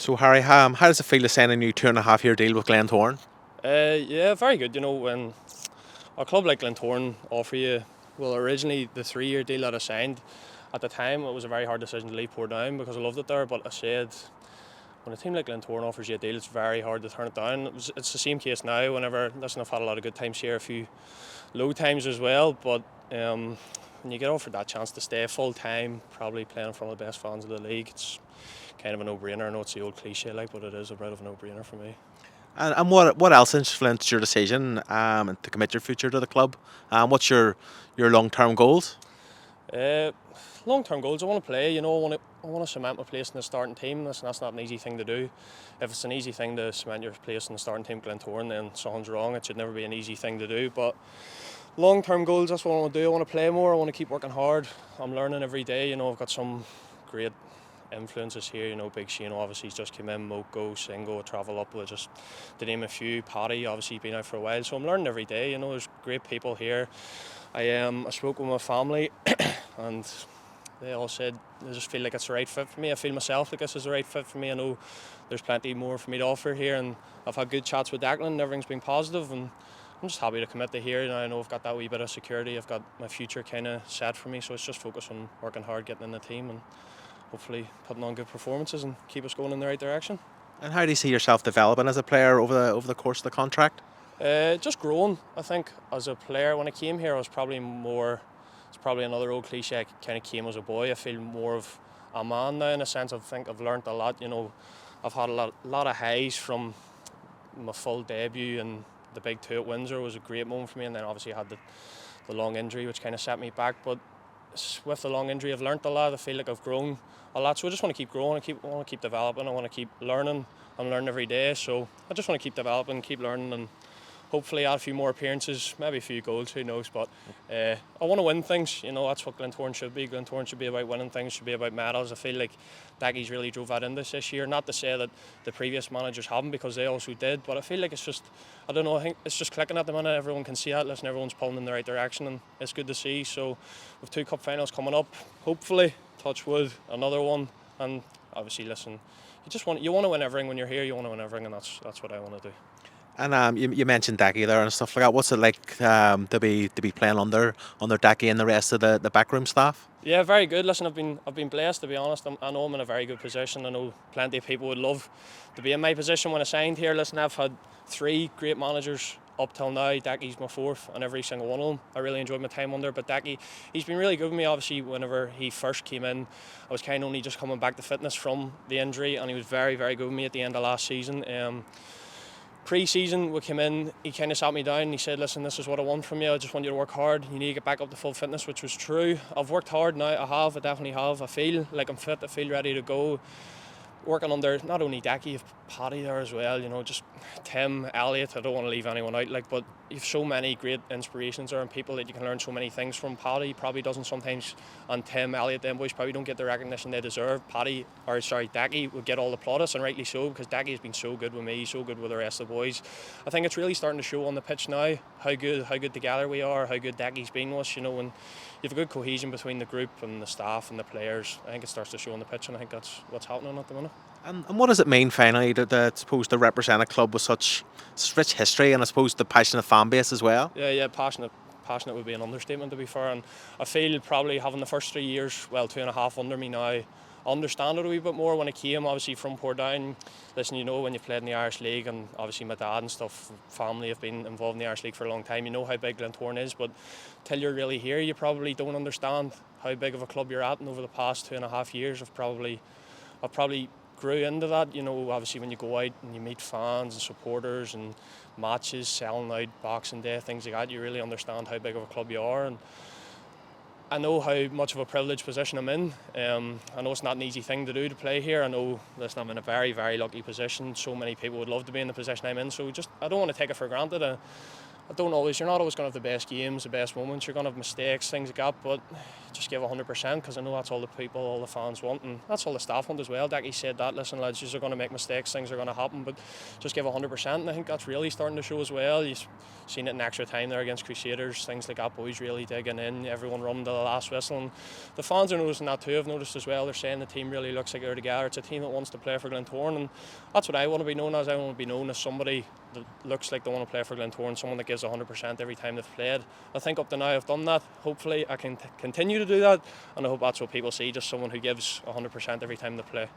So Harry, how does it feel to sign a new 2.5 year deal with Glentoran? Yeah, very good. You know, when a club like Glentoran offer you, well, originally the 3 year deal that I signed, at the time it was a very hard decision to leave Portdown because I loved it there. But I said, when a team like Glentoran offers you a deal, it's very hard to turn it down. It's the same case now. Listen, I've had a lot of good times here, a few low times as well. But when you get offered that chance to stay full time, probably playing in front of the best fans of the league, it's kind of a no-brainer. I know it's the old cliche, but it is a bit of a no-brainer for me. And what else influenced your decision to commit your future to the club? What's your long-term goals? Long-term goals, I want to play. You know, I want to cement my place in the starting team. That's not an easy thing to do. If it's an easy thing to cement your place in the starting team, Glentoran, then something's wrong. It should never be an easy thing to do. But long-term goals, that's what I want to do. I want to play more. I want to keep working hard. I'm learning every day. You know, I've got some great influences here. You know, 𝘵𝑠₀, obviously he's just come in, 𝘠𝑚oko, 𝘠𝑠₀, travel up with just to name a few. 𝘠𝑚𝑜, obviously been out for a while, so I'm learning every day. You know, there's great people here. I spoke with my family and they all said they just feel like it's the right fit for me. I feel myself like this is the right fit for me. I know there's plenty more for me to offer here, and I've had good chats with Declan and everything's been positive, and I'm just happy to commit to here. I know I've got that wee bit of security. I've got my future kind of set for me, so it's just focus on working hard, getting in the team, and hopefully putting on good performances and keep us going in the right direction. And how do you see yourself developing as a player over the course of the contract? Just growing, I think, as a player. When I came here, I was probably more. It's probably another old cliche. I kind of came as a boy. I feel more of a man now, in a sense. I think I've learnt a lot. You know, I've had a lot of highs from my full debut, and the big 2 at Windsor was a great moment for me. And then obviously I had the long injury, which kind of set me back. But with the long injury, I've learnt a lot. I feel like I've grown a lot, so I just want to keep growing. I want to keep developing. I want to keep learning. I'm learning every day, so I just want to keep developing, keep learning, and hopefully add a few more appearances, maybe a few goals, who knows. But I want to win things. You know, that's what Glentoran should be. Glentoran should be about winning things, should be about medals. I feel like 𝘠𝘬𝘪's really drove that in this year. Not to say that the previous managers haven't, because they also did, but I feel like it's just, I don't know, I think it's just clicking at the minute. Everyone can see that. Listen, everyone's pulling in the right direction, and it's good to see. So with 2 cup finals coming up, hopefully, touch wood, another one. And obviously, listen, you want to win everything when you're here. You want to win everything, and that's what I want to do. And you mentioned 𝘠𝘬𝘪 there and stuff like that. What's it like to be playing under 𝘠𝘬𝘪 and the rest of the backroom staff? Yeah, very good. Listen, I've been blessed, to be honest. I know I'm in a very good position. I know plenty of people would love to be in my position when I signed here. Listen, I've had 3 great managers up till now. 𝘠𝘬𝘪's my 4th, and every single one of them I really enjoyed my time under. But 𝘠𝘬𝘪, he's been really good with me. Obviously, whenever he first came in, I was kind of only just coming back to fitness from the injury, and he was very, very good with me at the end of last season. Pre-season, we came in, he kind of sat me down and he said, listen, this is what I want from you. I just want you to work hard. You need to get back up to full fitness, which was true. I've worked hard now. I definitely have. I feel like I'm fit. I feel ready to go. Working under not only 𝘠𝘬𝘪, you've 𝘠𝑚𝑜 there as well, you know, just Tim, Elliot. I don't want to leave anyone out, but you've so many great inspirations there and people that you can learn so many things from. 𝘠𝑚𝑜 probably doesn't sometimes, and Tim, Elliot, them boys probably don't get the recognition they deserve. 𝘠𝘬𝘪 would get all the plaudits, and rightly so, because 𝘠𝘬𝘪's been so good with me, so good with the rest of the boys. I think it's really starting to show on the pitch now how good together we are, how good 𝘠𝘬𝘪's been with us, you know, and you have a good cohesion between the group and the staff and the players. I think it starts to show on the pitch, and I think that's what's happening at the minute. And what does it mean finally to represent a club with such rich history and I suppose the passionate fan base as well? Yeah, passionate would be an understatement, to be fair. And I feel probably having the first 3 years, well, 2.5 under me now, I understand it a wee bit more. When I came obviously from Portdown, listen, you know, when you played in the Irish League, and obviously my dad and stuff, family have been involved in the Irish League for a long time, you know how big Glentoran is, but till you're really here, you probably don't understand how big of a club you're at. And over the past 2.5 years, I've probably grew into that. You know, obviously when you go out and you meet fans and supporters and matches, selling out, Boxing Day, things like that, you really understand how big of a club you are. And I know how much of a privileged position I'm in. I know it's not an easy thing to do, to play here. I know, listen, I'm in a very, very lucky position. So many people would love to be in the position I'm in. So I don't want to take it for granted. You're not always going to have the best games, the best moments. You're going to have mistakes, things like that. But just give 100%, because I know that's all the people, all the fans want, and that's all the staff want as well. 𝘸cie said that, listen lads, you're going to make mistakes, things are going to happen, but just give 100%, and I think that's really starting to show as well. You've seen it in extra time there against Crusaders, things like that, boys really digging in, everyone running to the last whistle, and the fans are noticing that too. I've noticed as well, they're saying the team really looks like they're together. It's a team that wants to play for Glentoran, and that's what I want to be known as. I want to be known as somebody that looks like they want to play for Glentoran, someone that gives 100% every time they've played. I think up to now I've done that. Hopefully I can continue to do that, and I hope that's what people see, just someone who gives 100% every time they play.